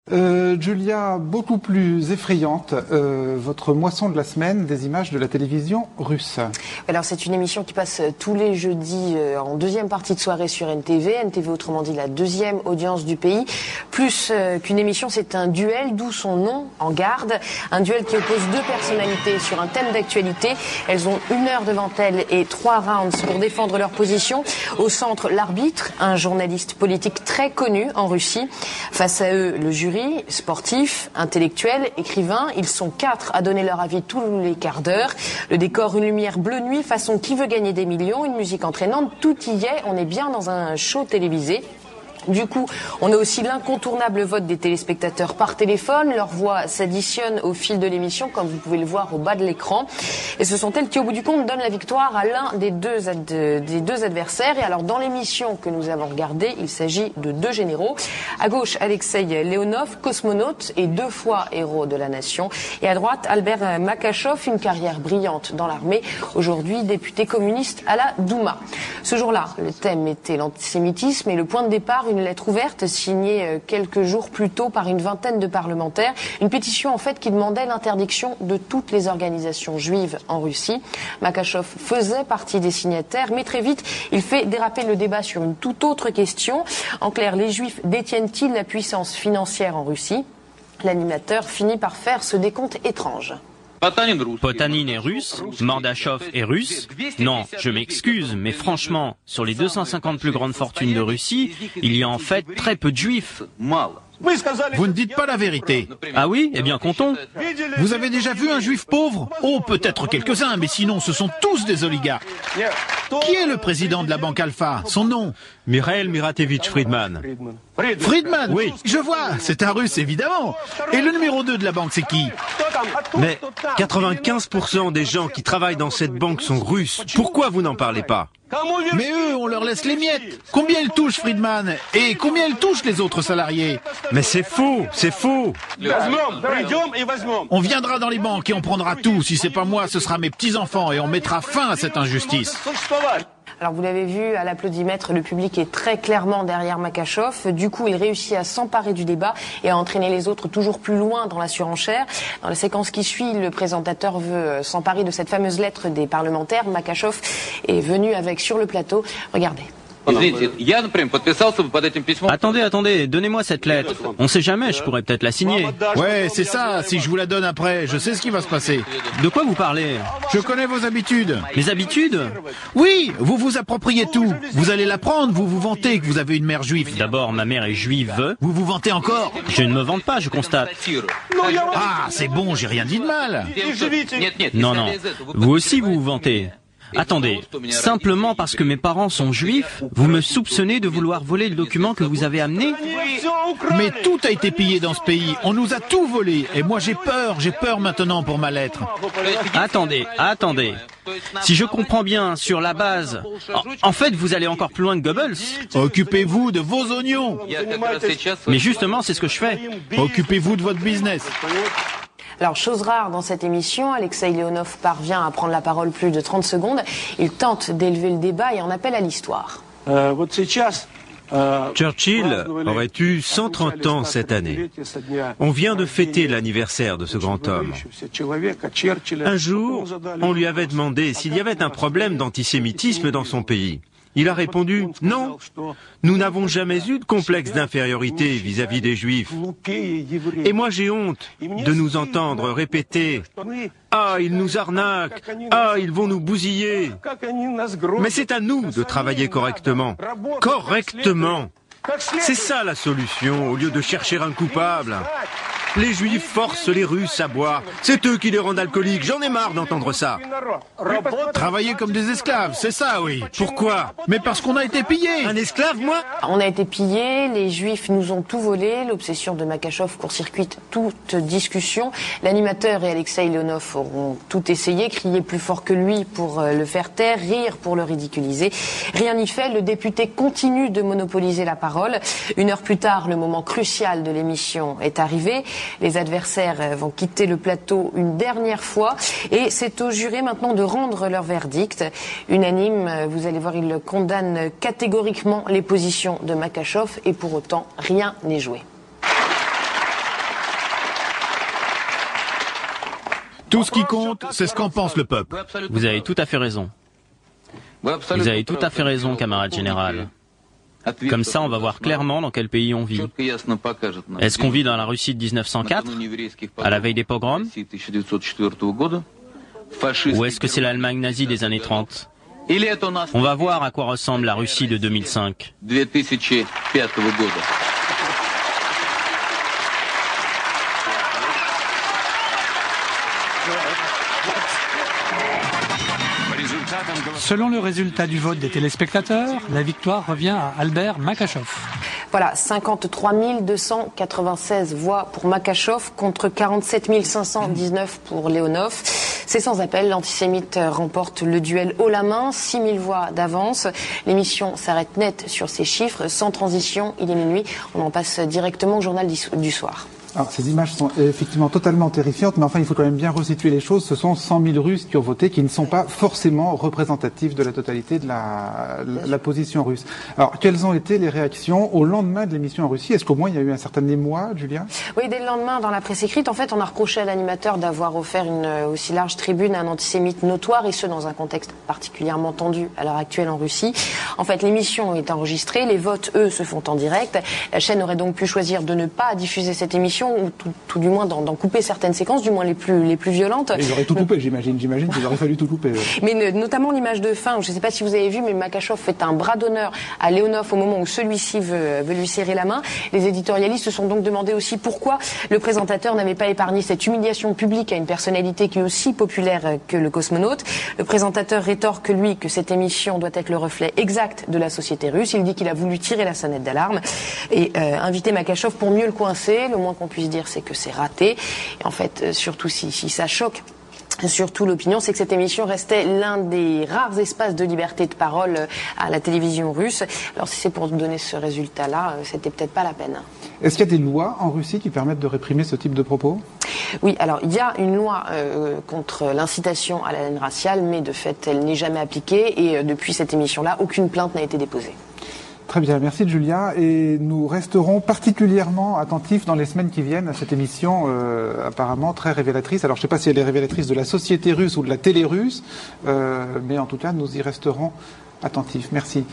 Julia, beaucoup plus effrayante, votre moisson de la semaine, des images de la télévision russe. Alors c'est une émission qui passe tous les jeudis en deuxième partie de soirée sur NTV. NTV, autrement dit la deuxième audience du pays. Plus qu'une émission, c'est un duel, d'où son nom, En Garde. Un duel qui oppose deux personnalités sur un thème d'actualité. Elles ont 1 heure devant elles et 3 rounds pour défendre leur position. Au centre, l'arbitre, un journaliste politique très connu en Russie. Face à eux, le jury, sportifs, intellectuels, écrivains. Ils sont 4 à donner leur avis tous les quarts d'heure. Le décor, une lumière bleu nuit, façon Qui veut gagner des millions, une musique entraînante. Tout y est, on est bien dans un show télévisé. Du coup, on a aussi l'incontournable vote des téléspectateurs par téléphone. Leurs voix s'additionnent au fil de l'émission, comme vous pouvez le voir au bas de l'écran. Et ce sont elles qui, au bout du compte, donnent la victoire à l'un des deux adversaires. Et alors, dans l'émission que nous avons regardée, il s'agit de 2 généraux. À gauche, Alexei Leonov, cosmonaute et 2 fois héros de la nation. Et à droite, Albert Makashov, une carrière brillante dans l'armée, aujourd'hui député communiste à la Douma. Ce jour-là, le thème était l'antisémitisme et le point de départ, une lettre ouverte signée quelques jours plus tôt par une vingtaine de parlementaires. Une pétition en fait qui demandait l'interdiction de toutes les organisations juives en Russie. Makashov faisait partie des signataires, mais très vite il fait déraper le débat sur une toute autre question. En clair, les juifs détiennent-ils la puissance financière en Russie? L'animateur finit par faire ce décompte étrange. Potanin est russe, Mordachov est russe. Non, je m'excuse, mais franchement, sur les 250 plus grandes fortunes de Russie, il y a en fait très peu de juifs. Vous ne dites pas la vérité. Ah oui? Eh bien, comptons. Vous avez déjà vu un juif pauvre? Oh, peut-être quelques-uns, mais sinon ce sont tous des oligarques. Qui est le président de la banque Alpha? Son nom? Mikhail Miratevich Friedman. Friedman? Oui. Je vois, c'est un russe évidemment. Et le numéro 2 de la banque, c'est qui? Mais 95% des gens qui travaillent dans cette banque sont russes. Pourquoi vous n'en parlez pas? Mais eux, on leur laisse les miettes. Combien ils touchent, Friedman? Et combien ils touchent les autres salariés? Mais c'est faux, c'est faux. On viendra dans les banques et on prendra tout. Si c'est pas moi, ce sera mes petits-enfants et on mettra fin à cette injustice. Alors vous l'avez vu, à l'applaudimètre, le public est très clairement derrière Makashov. Du coup, il réussit à s'emparer du débat et à entraîner les autres toujours plus loin dans la surenchère. Dans la séquence qui suit, le présentateur veut s'emparer de cette fameuse lettre des parlementaires. Makashov est venu avec sur le plateau. Regardez. Attendez, donnez-moi cette lettre. On sait jamais, je pourrais peut-être la signer. Ouais, c'est ça, si je vous la donne après, je sais ce qui va se passer. De quoi vous parlez? Je connais vos habitudes. Mes habitudes? Oui, vous vous appropriez tout. Vous allez l'apprendre, vous vous vantez que vous avez une mère juive. D'abord, ma mère est juive. Vous vous vantez encore? Je ne me vante pas, je constate. Ah, c'est bon, j'ai rien dit de mal. Non, vous aussi vous vous vantez. Attendez, simplement parce que mes parents sont juifs, vous me soupçonnez de vouloir voler le document que vous avez amené? Mais tout a été pillé dans ce pays, on nous a tout volé, et moi j'ai peur maintenant pour ma lettre. Attendez. Si je comprends bien, sur la base... En fait, vous allez encore plus loin que Goebbels. Occupez-vous de vos oignons. Mais justement, c'est ce que je fais. Occupez-vous de votre business. Alors, chose rare dans cette émission, Alexei Leonov parvient à prendre la parole plus de 30 secondes. Il tente d'élever le débat et en appelle à l'histoire. Churchill aurait eu 130 ans cette année. On vient de fêter l'anniversaire de ce grand homme. Un jour, on lui avait demandé s'il y avait un problème d'antisémitisme dans son pays. Il a répondu « Non, nous n'avons jamais eu de complexe d'infériorité vis-à-vis des Juifs. » Et moi j'ai honte de nous entendre répéter « Ah, ils nous arnaquent, ah, ils vont nous bousiller. » Mais c'est à nous de travailler correctement. Correctement. C'est ça la solution, au lieu de chercher un coupable. Les Juifs forcent les Russes à boire. C'est eux qui les rendent alcooliques. J'en ai marre d'entendre ça. Travailler comme des esclaves, c'est ça, oui. Pourquoi? Mais parce qu'on a été pillés. Un esclave, moi? On a été pillés, les Juifs nous ont tout volé. L'obsession de Makashov court-circuite toute discussion. L'animateur et Alexei Leonov auront tout essayé, crier plus fort que lui pour le faire taire, rire pour le ridiculiser. Rien n'y fait, le député continue de monopoliser la parole. 1 heure plus tard, le moment crucial de l'émission est arrivé. Les adversaires vont quitter le plateau une dernière fois et c'est aux jurés maintenant de rendre leur verdict. Unanime, vous allez voir, ils condamnent catégoriquement les positions de Makashov et pour autant, rien n'est joué. Tout ce qui compte, c'est ce qu'en pense le peuple. Vous avez tout à fait raison. Vous avez tout à fait raison, camarade général. Comme ça, on va voir clairement dans quel pays on vit. Est-ce qu'on vit dans la Russie de 1904, à la veille des pogroms? Ou est-ce que c'est l'Allemagne nazie des années 30? On va voir à quoi ressemble la Russie de 2005. Selon le résultat du vote des téléspectateurs, la victoire revient à Albert Makachov. Voilà, 53 296 voix pour Makachov contre 47 519 pour Leonov. C'est sans appel, l'antisémite remporte le duel haut la main, 6 000 voix d'avance. L'émission s'arrête net sur ces chiffres, sans transition, il est minuit. On en passe directement au journal du soir. Alors, ces images sont effectivement totalement terrifiantes, mais enfin, il faut quand même bien resituer les choses. Ce sont 100 000 Russes qui ont voté, qui ne sont pas forcément représentatifs de la totalité de la position russe. Alors, quelles ont été les réactions au lendemain de l'émission en Russie? Est-ce qu'au moins il y a eu un certain émoi, Julia? Oui, dès le lendemain, dans la presse écrite, en fait, on a reproché à l'animateur d'avoir offert une aussi large tribune à un antisémite notoire, et ce, dans un contexte particulièrement tendu à l'heure actuelle en Russie. En fait, l'émission est enregistrée, les votes, eux, se font en direct. La chaîne aurait donc pu choisir de ne pas diffuser cette émission, ou tout du moins d'en couper certaines séquences, du moins les plus violentes. Ils auraient tout coupé, j'imagine qu'il aurait fallu tout couper. Ouais. Mais notamment l'image de fin, où je ne sais pas si vous avez vu, mais Makachov fait un bras d'honneur à Leonov au moment où celui-ci veut lui serrer la main. Les éditorialistes se sont donc demandé aussi pourquoi le présentateur n'avait pas épargné cette humiliation publique à une personnalité qui est aussi populaire que le cosmonaute. Le présentateur rétorque, lui, que cette émission doit être le reflet exact de la société russe. Il dit qu'il a voulu tirer la sonnette d'alarme et inviter Makachov pour mieux le coincer. Le moins qu'on puisse dire, c'est que c'est raté. Et en fait, surtout si ça choque surtout l'opinion, c'est que cette émission restait l'un des rares espaces de liberté de parole à la télévision russe. Alors si c'est pour donner ce résultat-là, c'était peut-être pas la peine. Est-ce qu'il y a des lois en Russie qui permettent de réprimer ce type de propos? Oui, alors il y a une loi contre l'incitation à la haine raciale, mais de fait, elle n'est jamais appliquée et depuis cette émission-là, aucune plainte n'a été déposée. Très bien, merci Julia. Et nous resterons particulièrement attentifs dans les semaines qui viennent à cette émission apparemment très révélatrice. Alors je ne sais pas si elle est révélatrice de la société russe ou de la télé russe, mais en tout cas nous y resterons attentifs. Merci.